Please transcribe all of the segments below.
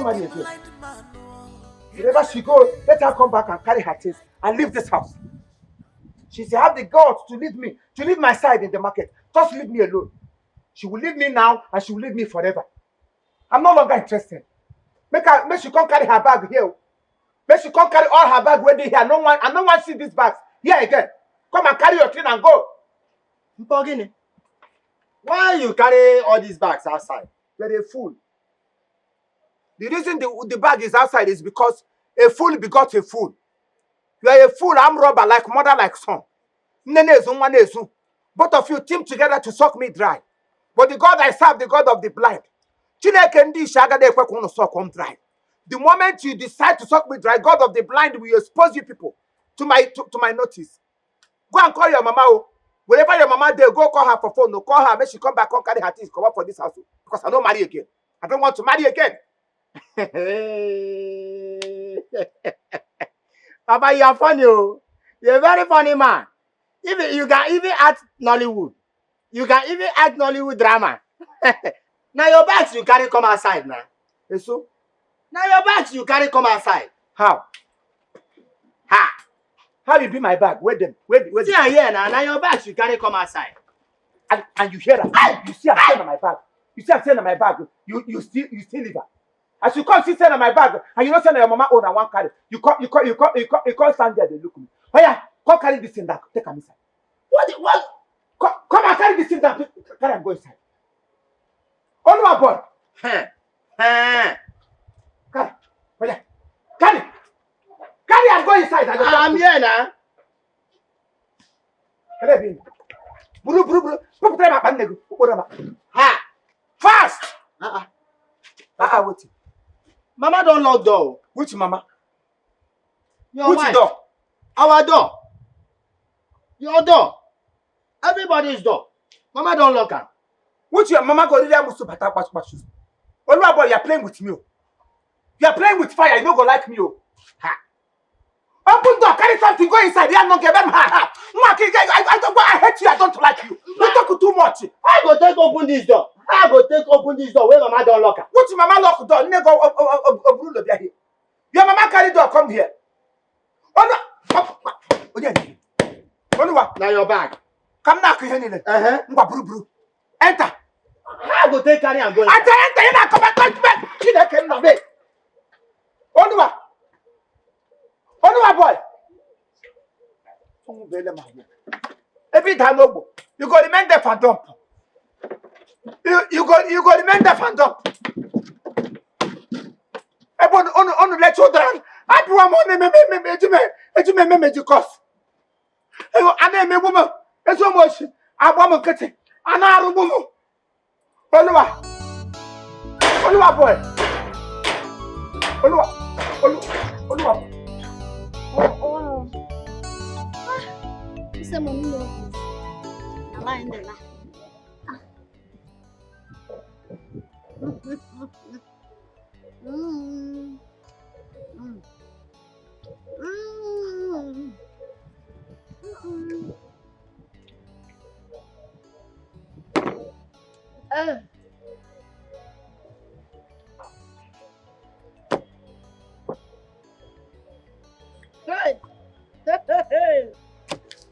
not marry again. Whenever she goes, let her come back and carry her things and leave this house. She said, have the guts to leave me, to leave my side in the market. Just leave me alone. She will leave me now and she will leave me forever. I'm no longer interested. Make she come carry her bag here. Make she come carry all her bag ready here. No one see this bag here again. Come and carry your thing and go. Mpogini, why you carry all these bags outside? You're a fool. The reason the bag is outside is because a fool begot a fool. You are a fool, I'm robber, like mother, like son. Both of you team together to suck me dry. But the God I serve, the God of the blind. The moment you decide to suck me dry, God of the blind will expose you people to my notice. Go and call your mama. Wherever your mama there, go call her for phone. No, call her. Make she come back, come carry her things, come up for this house. Because I don't marry again. I don't want to marry again. Papa, you are funny. You're a very funny man. Even you can even act Nollywood. You can even act Nollywood drama. Now your bags you carry come outside now. And so? Now your bags you carry come outside. How? How you be my bag? Where them? See here now. Now your bags you carry come outside. And you hear that? You see I'm saying on my bag. You see I'm saying on my bag. You still leave her. As you come, she stand on my bag, and you don't send your mama own and one carry. You come stand there, they look at me. Oh yeah, come carry this thing down, take her inside. What? Come and carry this thing down, carry and go inside. Oh no, boy. Carry. Oh yeah, carry and go inside. I'm here now. Buru. Fast. Wait. Mama don't lock door. Which mama? Your Which wife. door? Our door. Your door. Everybody's door. Mama don't lock her. Which your mama go really almost bata shoes? Oh boy, you're playing with me. You're playing with fire. You don't go like me. Open door, carry something, go inside. Yeah, not give them. I hate you. I don't like you. You talk too much. I go take open this door. When mama don't lock her. Which mama lock door? Never open the here. Your mama carry door. Come here. Oh no. Oh yeah. Oh no. Now your bag. Come now, Kihenile. Bru. Enter. I go take carry and go. Enter. You not come back. She not came now. Oh no, boy. Every time you go remain there for dump. You go remain there for dump. On let children. I do a money me cost. I name a woman. It's so much. I want to get it. Another woman. Olua boy. Olua. Oh. It's a money. I'm lying there.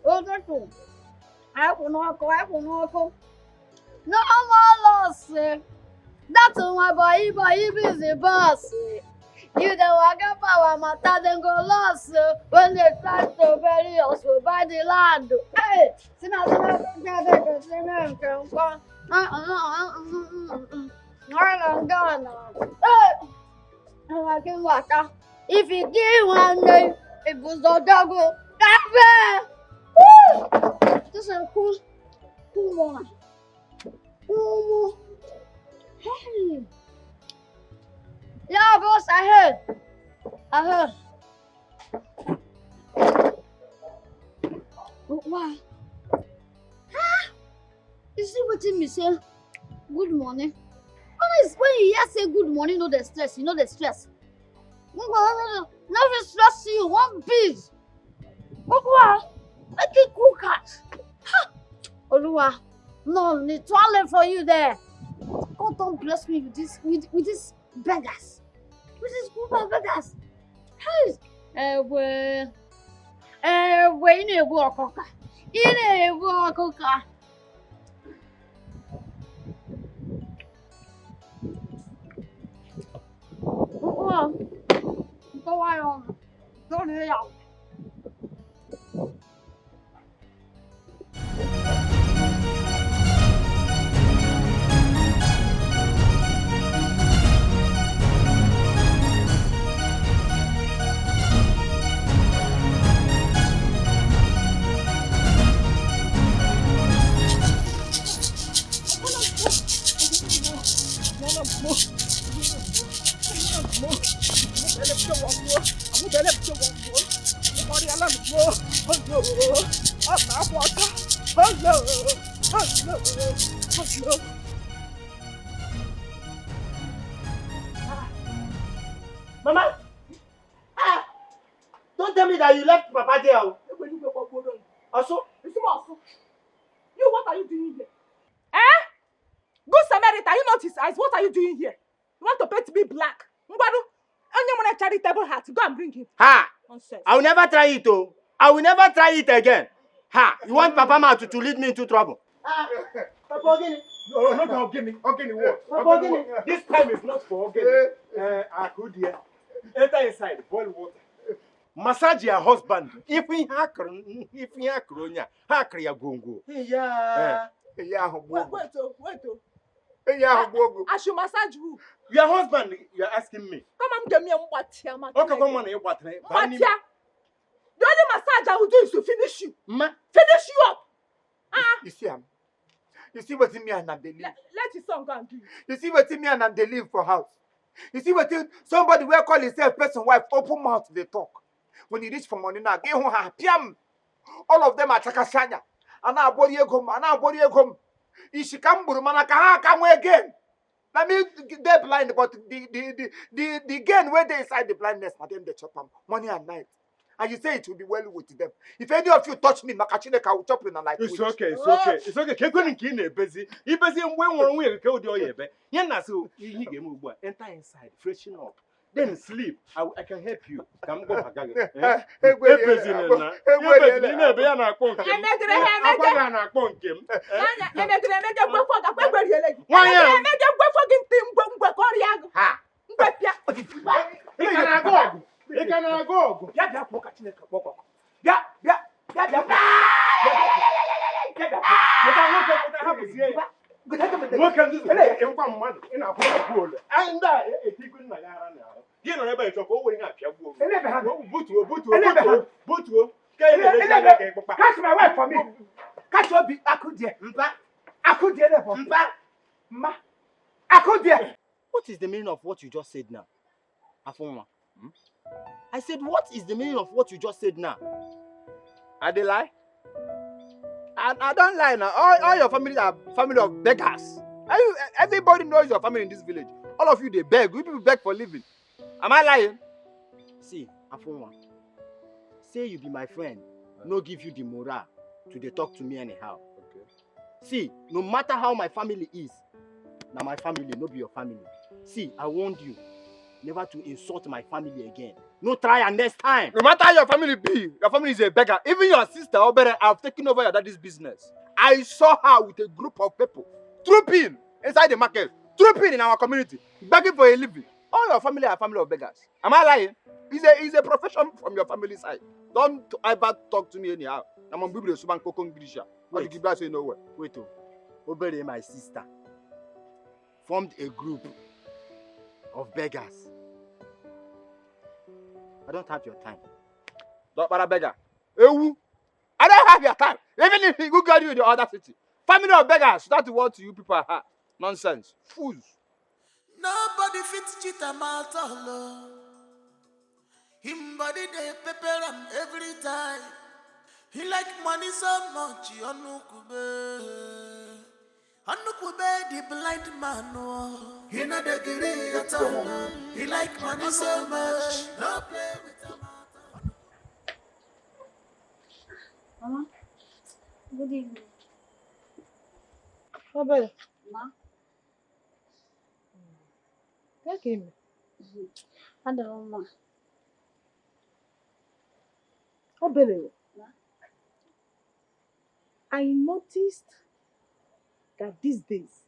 Oh, that's cool. I will not go. No more loss. That's my boy is the boss. You don't walk up our matter then go lost when they try to bury us by the land. Hey, I'm gone. I can walk out. If you give one day, it was the dog. This is a cool one. Hey. Yeah, boss, I heard. Wow. You see what me say? Good morning. When you hear say good morning, no the stress. You know the stress. Never stress you. One piece. Wow. Make it cook cat. Oluwa. No, the toilet for you there. God don't bless me with this beggars. This is group of beggars. Well, in a walk, in a walk, go on. Don't hear out. Mama, don't tell me that you left Papa there. Also, You, what are you doing here? Eh? Good Samaritan, you not his eyes. What are you doing here? You want to paint me black? Ngwadu, only a charitable hat. Go and bring him. ha! Nonsense. I will never try it, oh. I will never try it again. Ha! You want Papa Ma to lead me into trouble? Papa Ogini. No, not Ogini. Ogini what? Papa Ogini. This time is not for Ogini. Akudia. Enter inside, boil water. Massage your husband. If we hakronya, hakria gongo. Yeah. Wait. I should massage who? Your husband, you're asking me. Come and give me a mwatia. Okay, come on, what? Mwatia. The only massage I will do is to finish you. Ma, Finish you up. you see him. You see what me and they live. Let his son go and do it. You see what me and they live for house. You see what somebody will call himself person wife open mouth they talk. When you reach for money now, get home piam. All of them are takasanya. And I body come. Ishikamburu manaka ha come again. Let me they're blind, but the gain where they inside the blindness, na them they chop them money and night. And you say it will be well with them. If any of you touch me, Makachineka will chop you in a night. It's okay. It's okay. Kekwani kine busy. He busy when one way go do yebe. Yana so he game move. Enter inside, freshen up. Then sleep. I can help you. Come go again. Busy na. You busy na be na konkem. Akwa na konkem. Ha! He can go. What can this in one month in a pool? And that a people in my yard now. You know, everybody talk over in a Butu. Catch my wife for me. Catch your big Akudia. Akudia for Ma. Akudia. What is the meaning of what you just said now? Afoma. I said, what is the meaning of what you just said now? I did lie. I don't lie now. All your family are family of beggars. Everybody knows your family in this village. All of you, they beg. You people beg for living. Am I lying? See, Afoma, say you be my friend, no give you the morale to they talk to me anyhow. Okay. See, no matter how my family is, now my family, no be your family. See, I warned you never to insult my family again. No try and next time. No matter how your family be, your family is a beggar. Even your sister, Obere, I've taken over your daddy's business. I saw her with a group of people trooping inside the market, trooping in our community, begging for a living. All your family are family of beggars. Am I lying? It's a profession from your family side. Don't ever talk to me anyhow. I'm on Bible Suban Kokong Grisha. What you keep that saying nowhere? Wait, Obere, my sister, formed a group of beggars. I don't have your time. Don't bother beggar. Ewu. I don't have your time. Even if he go get you in the other city. Family of beggars. That's what you people are. Nonsense. Fools. Nobody fits cheat a mouth alone. Him body they pepper him every time. He like money so much. Anukube the blind man. He not the giri at all. He like money so much. No play with him. Mama, good evening. Oh, brother. Ma, Okay. Adoma. Obele, I noticed that these days,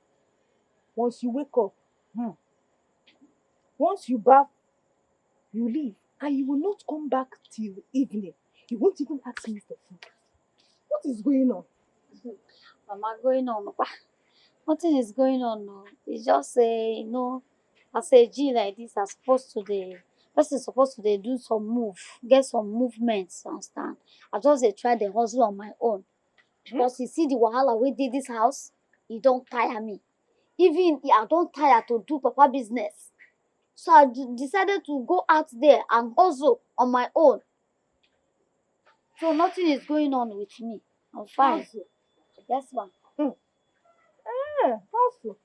once you wake up, once you bath, you leave, and you will not come back till evening. You won't even ask me for food. What is going on? Mama going on. Nothing is going on. No. It's just as a G like this, I'm supposed to person supposed to do some move, get some movements, understand? I just try the hustle on my own. Because you see the wahala we did this house, it don't tire me. Even I don't tire to do papa business. So I decided to go out there and hustle on my own. So nothing is going on with me. I'm fine. Hustle. Yes, ma'am. Hustle.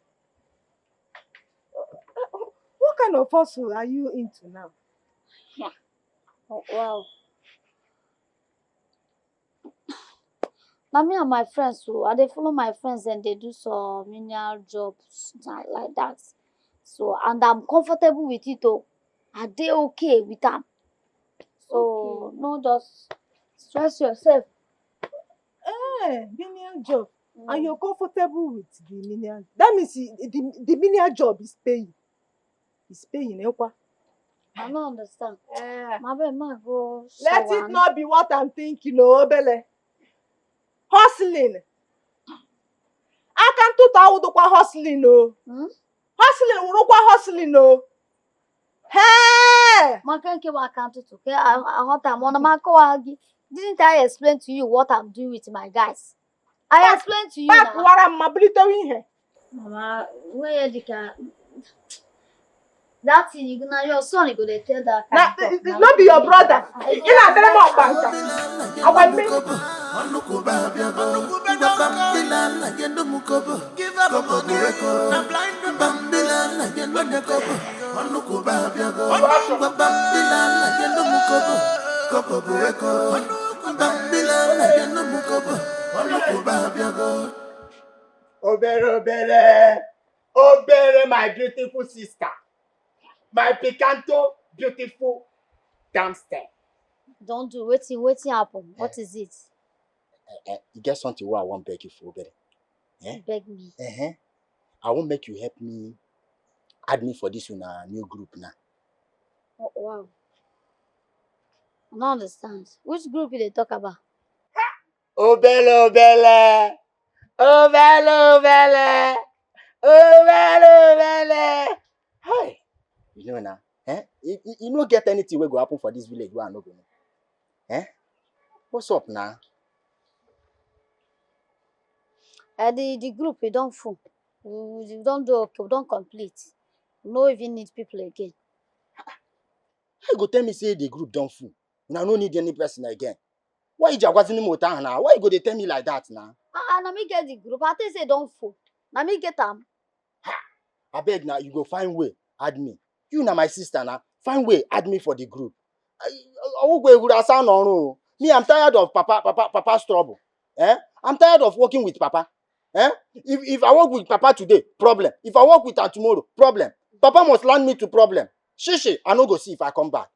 What kind of hustle are you into now? Oh, well. Now me and my friends, so I dey follow my friends and they do some menial jobs like that. So and I'm comfortable with it though. Are they okay with them? So no just stress yourself. Menial job. And you're comfortable with the menial. That means the menial job is paying. It's paying, Ekwa. I don't understand. My baby, ma go Let shower it not be what I'm thinking, no, Bele. Hustling. I can't do that hustling, no. Hustling, hustling, no. Hey! Ma can't keep account to okay. I want I'm on my call. Didn't I explain to you what I'm doing with my guys? I explained to you Back now. what I'm doing here. Mama, where the car? That thing you gonna your son you go dey tell that Now, kind it's not be your brother. You know, tell him about I want me. Give up a go. I'm blind to Bambila like you know the cover. Onuku Babia Obere, my beautiful sister. My picanto, beautiful downstairs. Don't do waiting happen. What is it? You get something what I won't beg you for, Obere. Beg me. I won't make you help me add me for this new group now. Oh, wow. I don't understand. Which group you they talk about? Obele. Hey, you know now, you don't get anything will go happen for this village. Where I no go know. What's up now? The group we don't full. We don't do okay. We don't complete. We no even need people again. You go tell me say the group don't full. Now no need any person again. Why you just wasn't more time now? Why you go they tell me like that now? Now me get the group. I think say don't full. Now me get them. I beg now you go find way add me. You now my sister now find way add me for the group. I will go me. I'm tired of papa's trouble. I'm tired of working with papa. If I work with papa today, problem. If I work with her tomorrow, problem. Papa must land me to problem. Shishi, I no go see if I come back.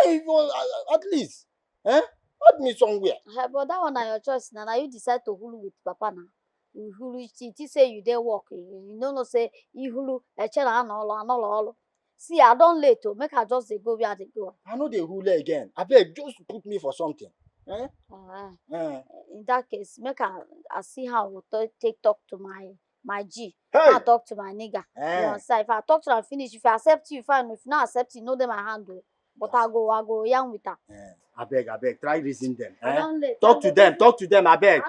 Hey, well, at least, add me somewhere. But that one na your choice. Now you decide to hulu with papa now. You hulu it say you there work. You know say you hulu all. See, I don't late to make her just go where they go. I know the ruler again. I beg, just put me for something. In that case, make I see how we talk to my G. Hey. I talk to my nigga. You understand? If I talk to her finish, if I accept you, fine. If not accept you, know them I handle. But I go young with her. I beg, try reason them. Talk to them, I beg.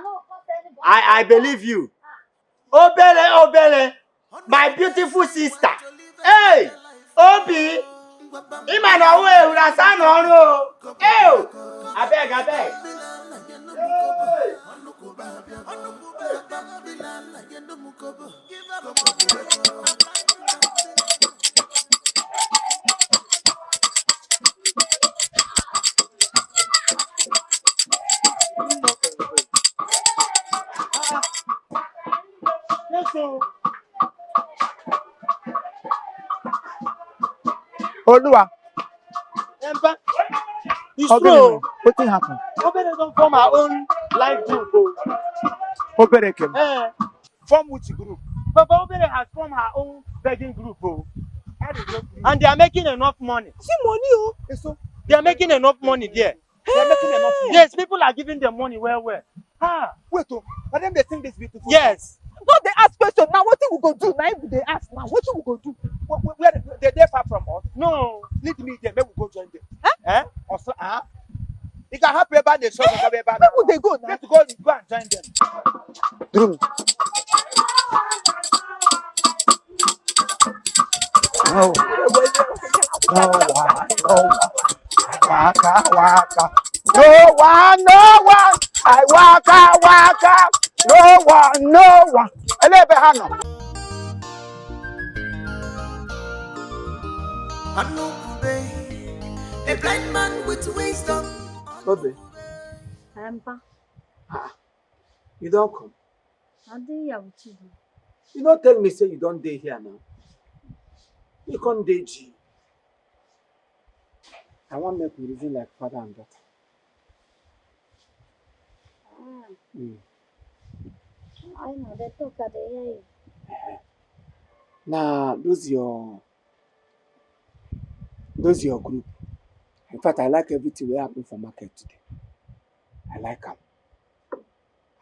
I I believe you. Obele, my beautiful sister. Hey, Obi, Imana we urasan onu. Hey, I beg. Olua, Empa, it's Okay, true. what thing happen? Obere don't form our own life group. Obere came. Form which group? Papa Obere has formed her own begging group. And they are making enough money. See money, oh. So, They are making enough money there. they're making enough money. Yes, people are giving them money well. Wait, oh, but then they sing this beautiful Yes. No, they ask question. Now what thing we go do? Now if they ask now, what we go do? song. Where they're far from us. No. Lead me there, maybe we go join them. Eh? Also, it can happen about the song. Where would they go now? Let's go and join them. Dream. No, waka, waka. No one. I waka. No one. Elebe A blind man with wisdom. Obe, Empa, you don't come. I didn't have to. You don't tell me say you don't day here now. You can't day G. I want make we reason like father and daughter. I know they talk at the hear you. Now, those your group. In fact, I like everything we happen for market today. I like them.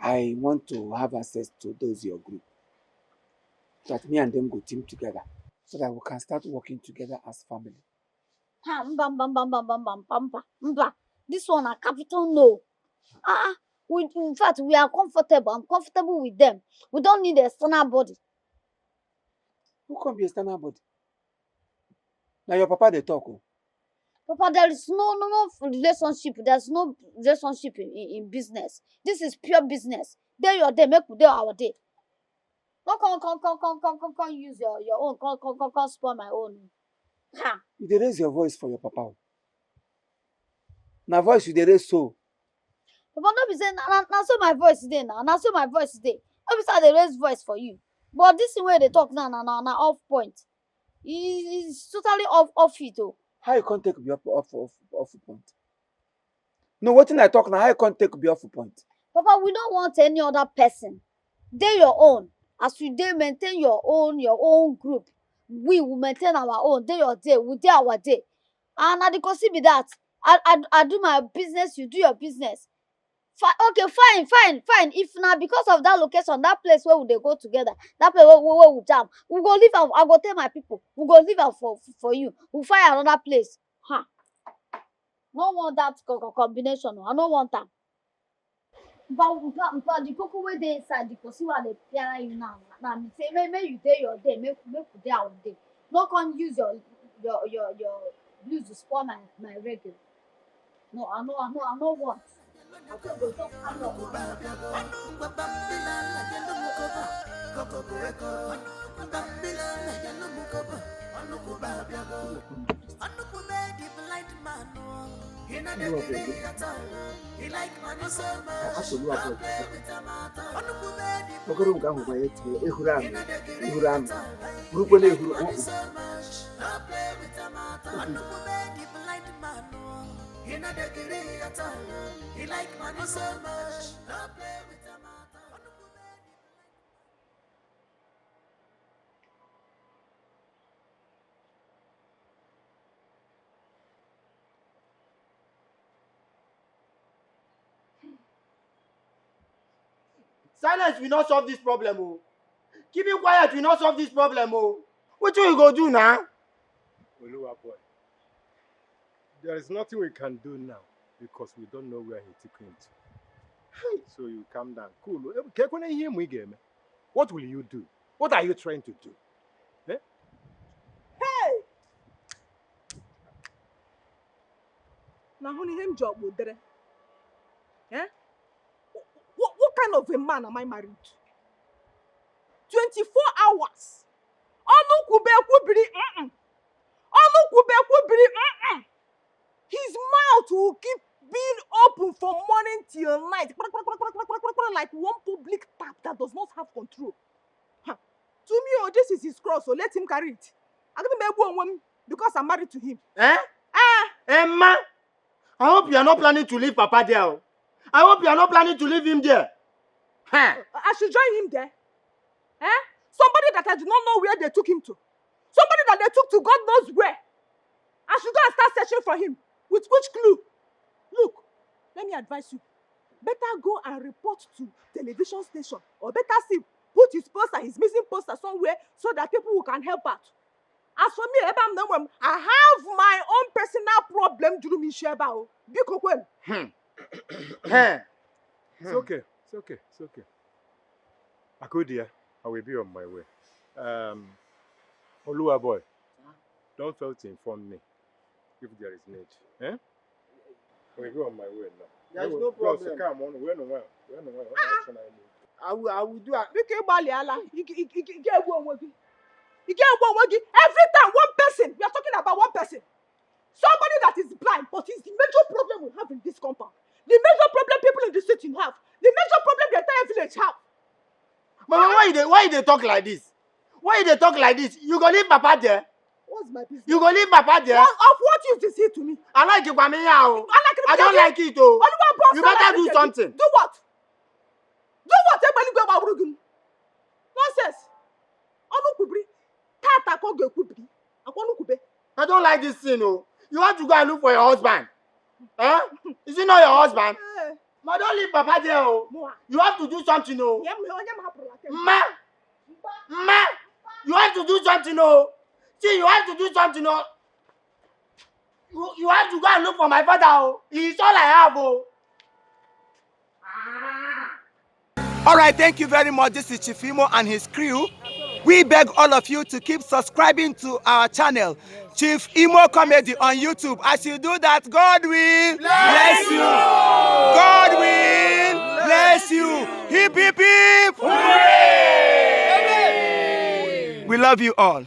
I want to have access to those your group. So that me and them go team together. So that we can start working together as family. Mba. This one a capital no. In fact, we are comfortable. I'm comfortable with them. We don't need a external body. Who can be a standard body? Now your papa they talk. Oh. Papa, there is no relationship. There's no relationship in business. This is pure business. Day your day, make we day our day. Don't come use your own. Come spoil my own. Ha. You dey raise your voice for your papa. Now voice you dey raise so. Papa, no be say na so my voice is there now. Na so my voice is there. No be say they raise voice for you. But this way they talk now, na off point. It's totally off it oh. How you can't take be off point? No, what thing I talk now, how you can't take be off point? Papa, we don't want any other person. They your own. As you dey maintain your own group, we will maintain our own. Day your day, we day our day. And I consider be that. I do my business, you do your business. Okay, fine. If not because of that location, that place where they go together, that place where we jam, we go leave out. I go tell my people, we go leave out for you. We'll find another place. No want that combination. I don't want that. But the cocoa where they inside, the see what they piano you now. Now me say, may you day your day, make day our day. No can use your blues to spoil my regular. No, I know what. Silence will not solve this problem. Oh. Keeping quiet will not solve this problem. Oh. What you go do now? Oluwa boy, there is nothing we can do now because we don't know where he took him to. So you calm down. Cool. What will you do? What are you trying to do? Eh? Hey! Now, honey, him job would there. Eh? What kind of a man am I married to? 24 hours. His mouth will keep being open from morning till night. Like one public tap that does not have control. To me, oh, this is his cross, so let him carry it. I don't know because I'm married to him. Eh? Emma, I hope you are not planning to leave Papa there. Oh. I hope you are not planning to leave him there. Huh? I should join him there. Eh? Somebody that I do not know where they took him to. Somebody that they took to God knows where. I should go and start searching for him. With which clue? Look, let me advise you. Better go and report to television station. Or better see, put his poster, his missing poster somewhere so that people who can help out. As for me, I have my own personal problem during me sheba. It's okay. It's okay. It's okay. Akudia, I will be on my way. Olua boy, don't fail to inform me if there is need. Eh? I will be on my way now. There is no problem. Come on, when I will do it. Every time one person, we are talking about one person. Somebody that is blind, but it's the major problem we have in this compound. The major problem people in the city have. The major problem the entire village have. But why they talk like this? Why they talk like this? You gonna leave Papa there? What's my business? You gonna leave Papa there? Of what use is he to me? I like it, Kwame. I don't like it, oh. You better do something. Do what? Do what? Everybody go about Rugun. Nonsense. I don't like this thing, oh. You want to go and look for your husband? Huh? Is it not your husband? Ma, don't leave Papa there, oh. You have to do something, oh. Ma, you have to do something, oh. See, you have to do something, oh. You have to go and look for my father, oh. He's all I have, oh. All right, thank you very much. This is Chief Imo and his crew. We beg all of you to keep subscribing to our channel, Chief Imo Comedy on YouTube. As you do that, God will bless you. God will bless you. Hip, hip, hip. Hooray! We love you all.